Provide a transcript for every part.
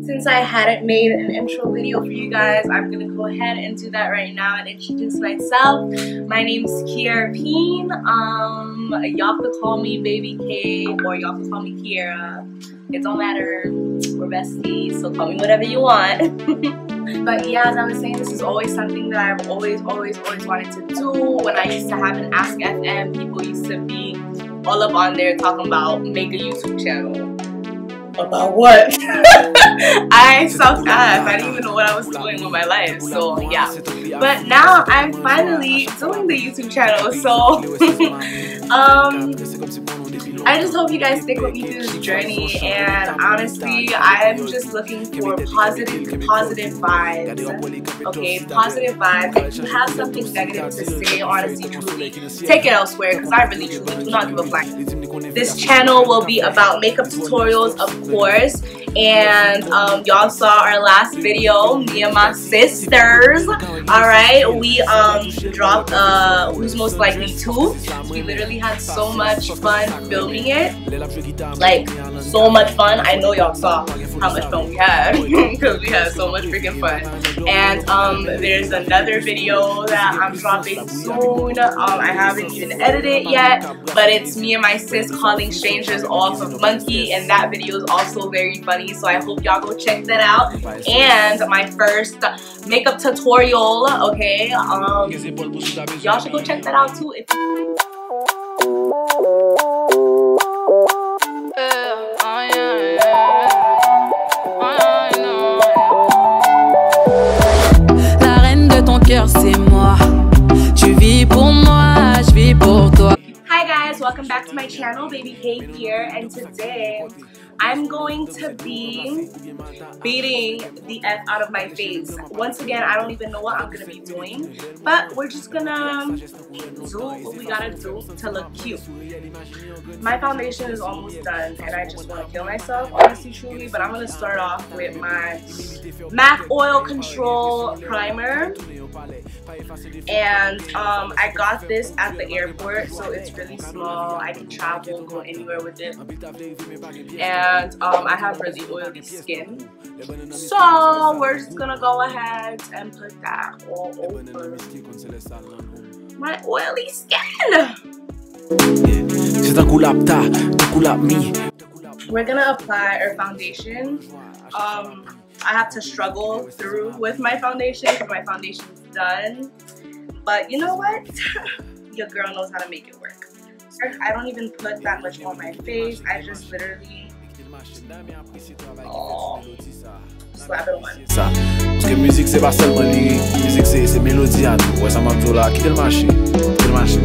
Since I hadn't made an intro video for you guys, I'm gonna go ahead and do that right now and introduce myself. My name's KRPeen. Y'all could call me Baby K or y'all could call me Kiera. It don't matter. We're besties, so call me whatever you want. But yeah, as I was saying, this is always something that I've always wanted to do. When I used to have an Ask FM, people used to be all up on there talking about make a YouTube channel. About what? I sucked ass. I didn't even know what I was doing with my life. So yeah. But now I'm finally doing the YouTube channel. So I just hope you guys stick with me through this journey. And honestly, I'm just looking for positive vibes. Okay, positive vibes. If you have something negative to say, honestly, truly, take it elsewhere, because I really truly do not give a fuck. This channel will be about makeup tutorials, of course, and y'all saw our last video, me and my sisters. Alright, we dropped Who's Most Likely To. We literally had so much fun filming it, like so much fun. I know y'all saw how much fun we had because we had so much freaking fun. And there's another video that I'm dropping soon. I haven't even edited it yet, but it's me and my sis calling strangers off of Monkey, and that video is also very funny, so I hope y'all go check that out. And my first makeup tutorial, okay, y'all should go check that out too. La reine de ton cœur, c'est moi. Tu vis pour moi, je vis pour toi. Hi guys, welcome back to my channel, Baby K here, and today I'm going to be beating the F out of my face. Once again, I don't even know what I'm going to be doing, but we're just gonna do what we gotta do to look cute. My foundation is almost done and I just want to kill myself, honestly, truly, but I'm going to start off with my MAC Oil Control Primer. And I got this at the airport, so it's really small. I can travel, go anywhere with it. And I have really oily skin, so we're just gonna go ahead and put that all over my oily skin. We're gonna apply our foundation. I have to struggle through with my foundation because my foundation's done, but you know what? Your girl knows how to make it work. I don't even put that much on my face. I just literally slap it on. Parce que musique c'est pas seulement lyrique, musique c'est mélodie à tout. Ouais, ça m'a dit là, quitte le marché, quitte le marché.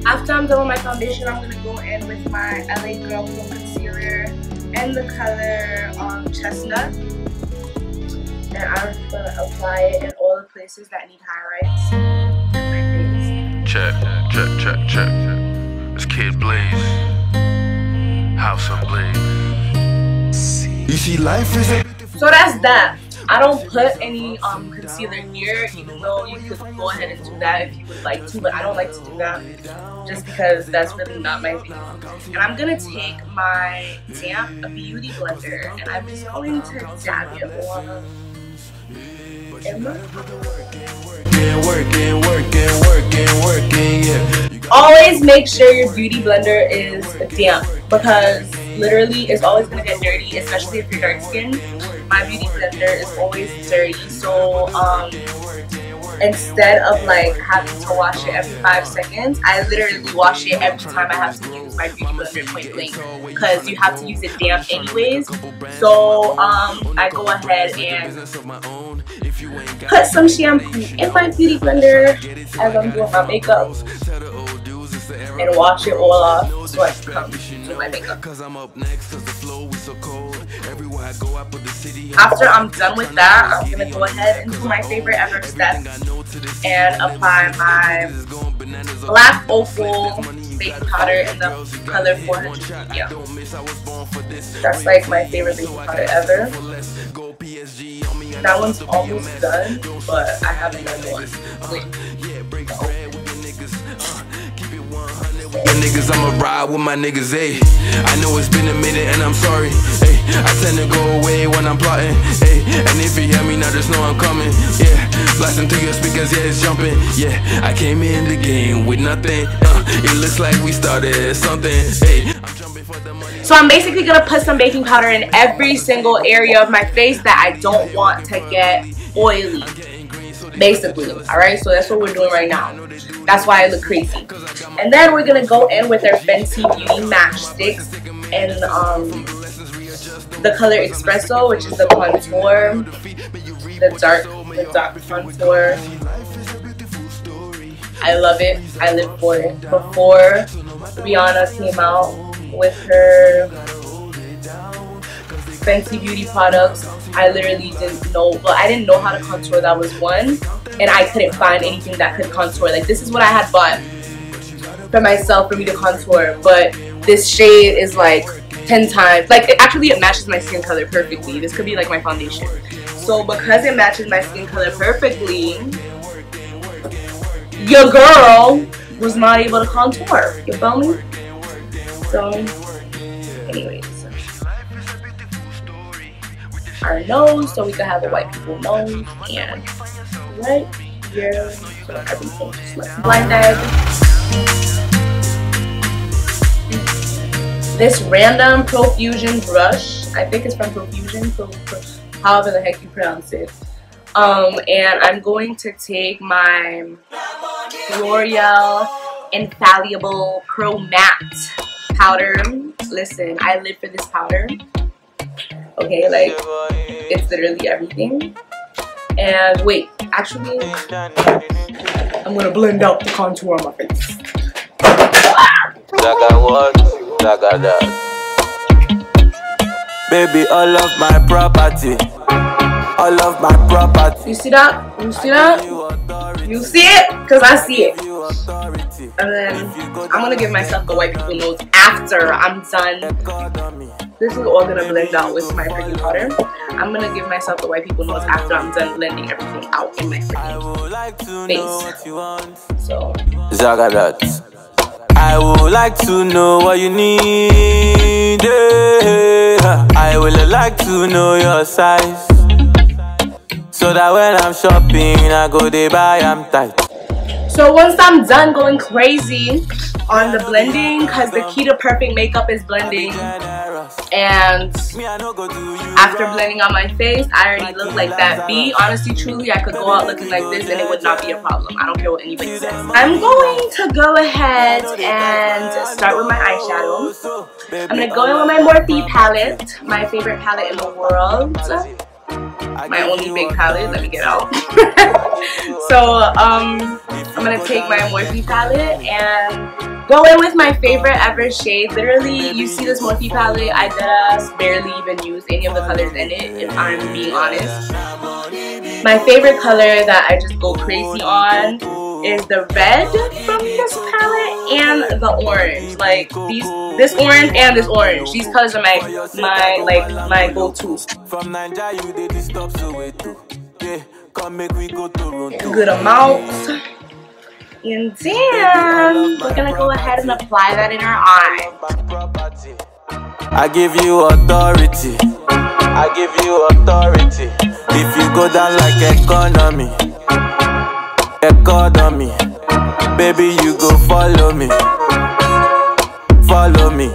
After I'm done with my foundation, I'm gonna go in with my LA Girl Pro Concealer and the color Chestnut. And I'm just gonna apply it in all the places that need highlights. Check. It's Kid Blaze. House of Blaze. You see, life is a... So that's that. I don't put any concealer here, even though you could go ahead and do that if you would like to, but I don't like to do that just because that's really not my thing. And I'm gonna take my damp beauty blender and I'm just going to dab it on. Always make sure your beauty blender is damp because literally it's always gonna get dirty, especially if you're dark skinned. My beauty blender is always dirty, so instead of like having to wash it every 5 seconds, I literally wash it every time I have to use my beauty blender point blank because you have to use it damp anyways. So I go ahead and put some shampoo in my beauty blender as I'm doing my makeup and wash it all off so I can come do my makeup. After I'm done with that, I'm gonna go ahead and do my favorite ever step and apply my black Opal baking powder in the color 400 medium. That's like my favorite baking powder ever. That one's almost done, but I have another one. Wait. my niggas, I'ma ride with my niggas, ayy. I know it's been a minute and I'm sorry, ayy. I tend to go away when I'm plotting, ayy. And if you hear me now, just know I'm coming, yeah. Blasting through your speakers, yeah, it's jumping, yeah. I came in the game with nothing, it looks like we started something, ayy. I'm jumping for the money. So I'm basically gonna put some baking powder in every single area of my face that I don't want to get oily, basically. Alright, so that's what we're doing right now. That's why I look crazy. And then we're gonna go in with our Fenty Beauty Match Sticks and the color Espresso, which is the contour, the dark contour. I love it. I live for it. Before Rihanna came out with her Fenty Beauty products, I literally didn't know, well, I didn't know how to contour, that was one, and I couldn't find anything that could contour. Like, this is what I had bought for myself for me to contour, but this shade is like 10 times, like, it matches my skin color perfectly. This could be like my foundation. So because it matches my skin color perfectly, your girl was not able to contour, you feel me? So anyways, our nose, so we can have a white people nose, and right here, so everything just looks blended. This random Profusion brush, I think it's from Profusion, however the heck you pronounce it. And I'm going to take my L'Oreal Infallible Pro Matte powder. Listen, I live for this powder. Okay, like, it's literally everything. And wait, actually, I'm gonna blend out the contour on my face. Jaga what? Jaga that. Baby, all of my property. All of my property. You see that? You see that? You see it? Because I see it. And then I'm gonna give myself the white people nose after I'm done. This is all gonna blend out with my freaking powder. I'm gonna give myself the white people nose after I'm done blending everything out in my freaking face. So Zaga that. I would like to know what you need. Yeah. I would like to know your size, so that when I'm shopping, I go they buy I'm tight. So once I'm done going crazy on the blending, because the key to perfect makeup is blending, and after blending on my face, I already look like that B. Honestly, truly, I could go out looking like this and it would not be a problem. I don't care what anybody says. I'm going to go ahead and start with my eyeshadow. I'm going to go in with my Morphe palette, my favorite palette in the world. My only big palette, let me get out. So I'm gonna take my Morphe palette and go in with my favorite ever shade. Literally, you see this Morphe palette, I deadass barely even use any of the colors in it, if I'm being honest. My favorite color that I just go crazy on is the red from this palette and the orange. Like this orange and this orange. These colors are my go-tos. Good amount. And then we're gonna go ahead and apply that in our eye. I give you authority. I give you authority. If you go down like economy, baby, you go follow me. Follow me.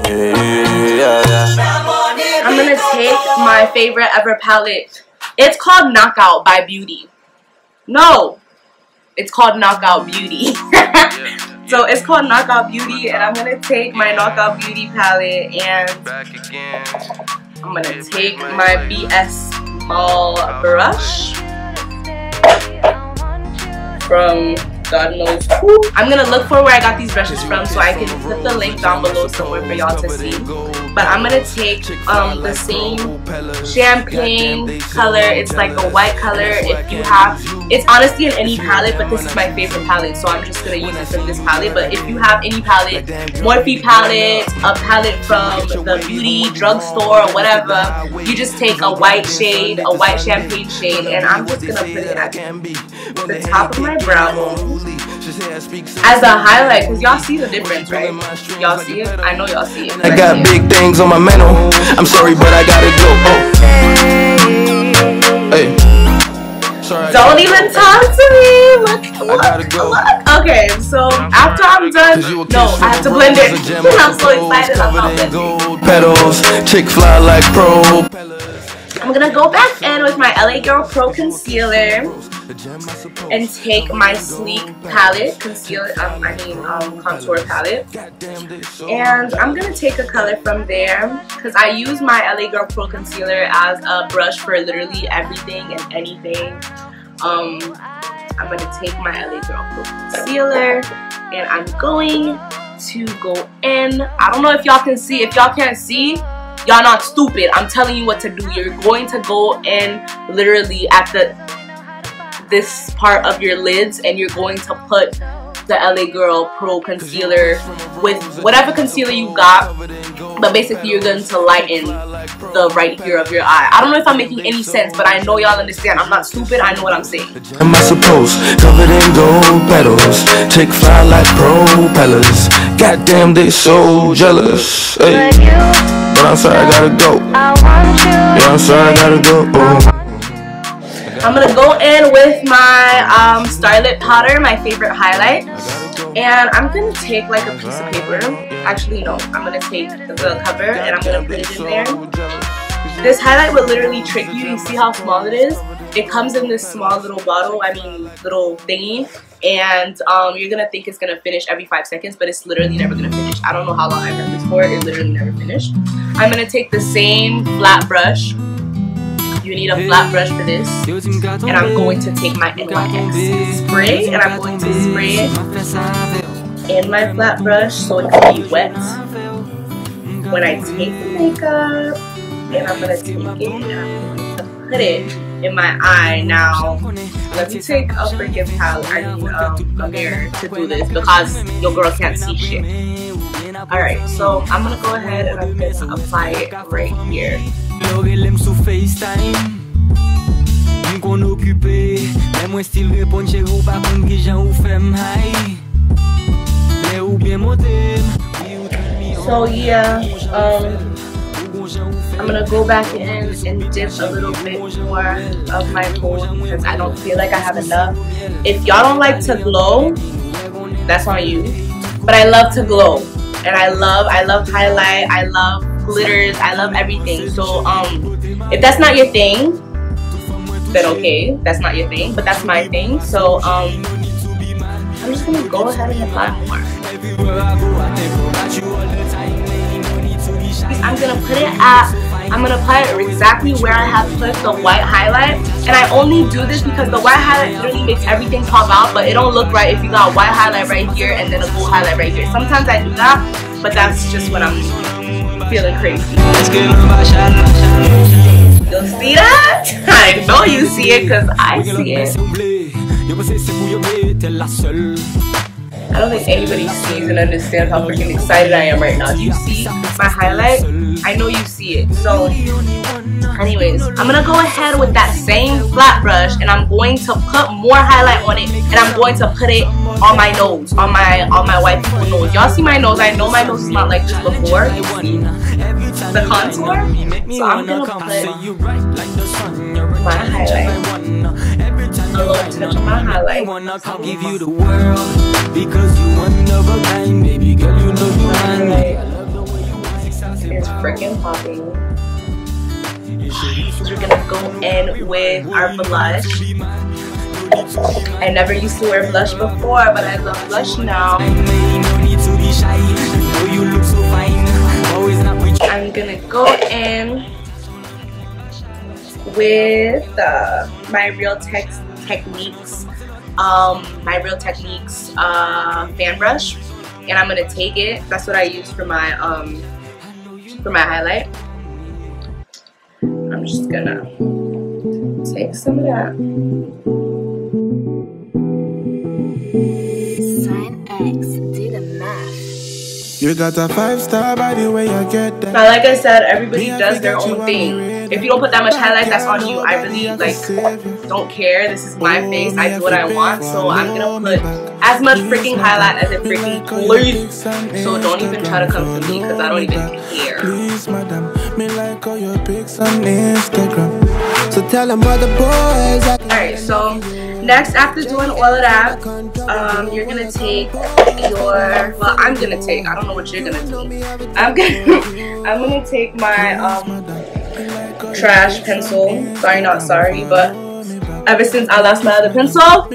I'm gonna take my favorite ever palette. It's called Knockout by Beauty. No, it's called Knockout Beauty. So it's called Knockout Beauty, and I'm gonna take my Knockout Beauty palette and I'm gonna take my BS Ball brush from God knows who. I'm gonna look for where I got these brushes from so I can put the link down below somewhere for y'all to see. But I'm gonna take the same champagne color. It's like a white color. If you have, it's honestly in any palette, but this is my favorite palette, so I'm just gonna use it from this palette. But if you have any palette, Morphe palette, a palette from the beauty drugstore or whatever, you just take a white shade, a white champagne shade, and I'm just gonna put it at the top of my brow bone. as a highlight, because y'all see the difference, right? Y'all see it? I know y'all see it. I got big things on my mental. I'm sorry, but I gotta go. Oh. Hey. Sorry, don't even talk to me. Look. Okay, so after I'm done, no, I have to blend it. I'm so excited about blending. Petals, chick fly like propellers. I'm gonna go back in with my LA Girl Pro Concealer and take my Sleek palette, contour palette, and I'm gonna take a color from there because I use my LA Girl Pro Concealer as a brush for literally everything and anything. I'm gonna take my LA Girl Pro Concealer and I'm going to go in. I don't know if y'all can see. If y'all can't see, y'all not stupid. I'm telling you what to do. You're going to go in literally at this part of your lids and you're going to put the LA Girl Pro Concealer with whatever concealer you got, but basically you're going to lighten the right here of your eye. I don't know if I'm making any sense, but I know y'all understand. I'm not stupid. I know what I'm saying. Am I supposed covered in gold petals, chick fly like propellers? Goddamn, they so jealous. Hey. But I'm sorry, I gotta go. Yeah, I'm sorry, I gotta go. I'm gonna go in with my Starlit powder, my favorite highlight, and I'm gonna take like a piece of paper. Actually, no, I'm gonna take the cover and I'm gonna put it in there. This highlight will literally trick you. You see how small it is? It comes in this small little bottle, little thingy, and you're gonna think it's gonna finish every 5 seconds, but it's literally never gonna finish. I don't know how long I've done this for. It literally never finished. I'm gonna take the same flat brush. You need a flat brush for this, and I'm going to take my NYX spray and I'm going to spray it in my flat brush so it can be wet when I take the makeup, and I'm going to take it and I'm going to put it in my eye. Now let me take a freaking palette, a mirror to do this because your girl can't see shit. Alright, so I'm going to go ahead and I'm going to apply it right here. So yeah, I'm gonna go back in and dip a little bit more of my gold because I don't feel like I have enough. If y'all don't like to glow, that's on you. But I love to glow, and I love highlight, I love glitters, I love everything. So if that's not your thing, then okay, that's not your thing, but that's my thing. So I'm just gonna go ahead and apply more. I'm gonna apply it exactly where I have put the white highlight, and I only do this because the white highlight literally makes everything pop out, but it don't look right if you got a white highlight right here and then a gold highlight right here. Sometimes I do that, but that's just when I'm feeling crazy. You'll see that? I know you see it because I see it. I don't think anybody sees and understands how freaking excited I am right now. Do you see my highlight? I know you see it. So anyways, I'm gonna go ahead with that same flat brush and I'm going to put more highlight on it, and I'm going to put it on my nose, on my white people nose. Y'all see my nose? I know my nose is not like this before. You see the contour? So I'm gonna put my highlight, a little touch on my highlight. I'll give you the world because you one of a kind, baby girl. You know you it's freaking popping. We're gonna go in with our blush. I never used to wear blush before, but I love blush now. I'm gonna go in with my Real Techniques fan brush, and I'm gonna take it. That's what I use for my highlight. I'm just gonna take some of that. Do the math. You got a 5-star by the way you get that. Now, like I said, everybody does their own thing. If you don't put that much highlight, that's on you. I really don't care. This is my face. I do what I want. So I'm gonna put as much freaking highlight as it freaking please. So don't even try to come to me because I don't even care. Please, madam, me like all your pics on Instagram. So tell them other boys. Alright, so next, after doing all of that, you're gonna take your, well, I'm gonna take, I don't know what you're gonna do. I'm gonna take my trash pencil. Sorry, not sorry, but ever since I lost my other pencil,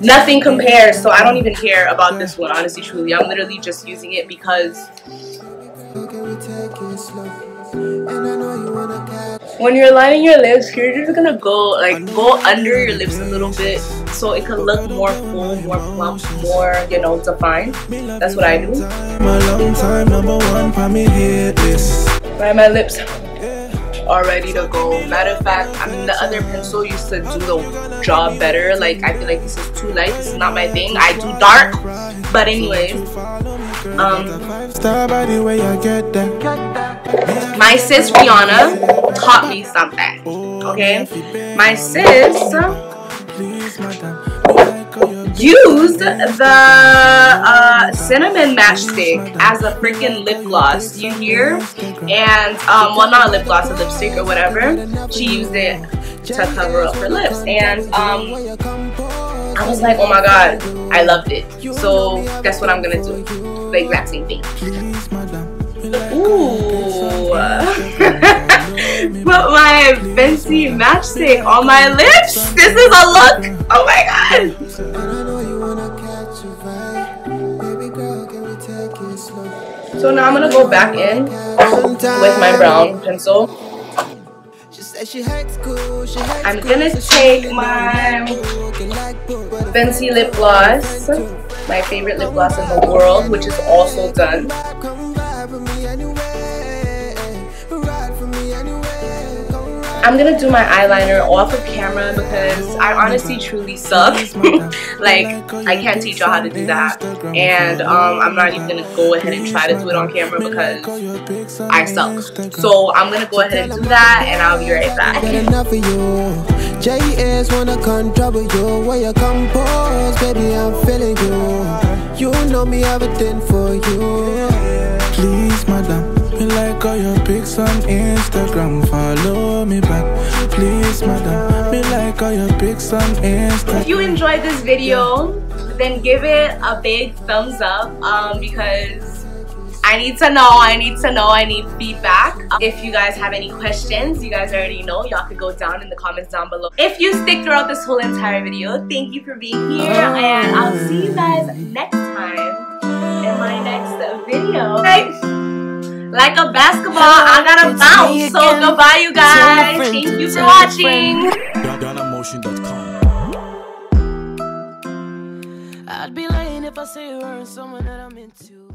nothing compares, so I don't even care about this one, honestly, truly. I'm literally just using it because when you're lining your lips, you're just gonna go under your lips a little bit so it can look more full, more plump, more, you know, defined. That's what I do. Right, my lips are ready to go. Matter of fact, I mean, the other pencil used to do the job better. Like, I feel like this is too light. This is not my thing. I do dark. But anyways, my sis Rihanna taught me something. Okay, my sis used the cinnamon matchstick as a freaking lip gloss, you hear? And well, not a lip gloss, a lipstick or whatever. She used it to cover up her lips, and I was like, oh my god, I loved it. So that's what I'm gonna do, the exact same thing. Ooh. Put my FENTY matchstick on my lips. This is a look. Oh my god. So now I'm gonna go back in with my brown pencil. I'm gonna take my FENTY lip gloss, my favorite lip gloss in the world, which is also done. I'm gonna do my eyeliner off of camera because I honestly truly suck. Like, I can't teach y'all how to do that, and I'm not even gonna go ahead and try to do it on camera because I suck. So I'm gonna go ahead and do that, and I'll be right back. JS wanna come trouble you, where you compose, baby, I'm feeling you. You know me, everything for you. Please, madam, me like all your pics on Instagram. Follow me back, please, madam. Me like all your pics on Instagram. If you enjoyed this video, then give it a big thumbs up because I need to know, I need feedback. If you guys have any questions, you guys already know, y'all could go down in the comments down below. If you stick throughout this whole entire video, thank you for being here, and I'll see you guys next time in my next video. Like a basketball, I gotta bounce. So goodbye, you guys. Thank you for watching. I'd be lying if I say you weren't someone that I'm into.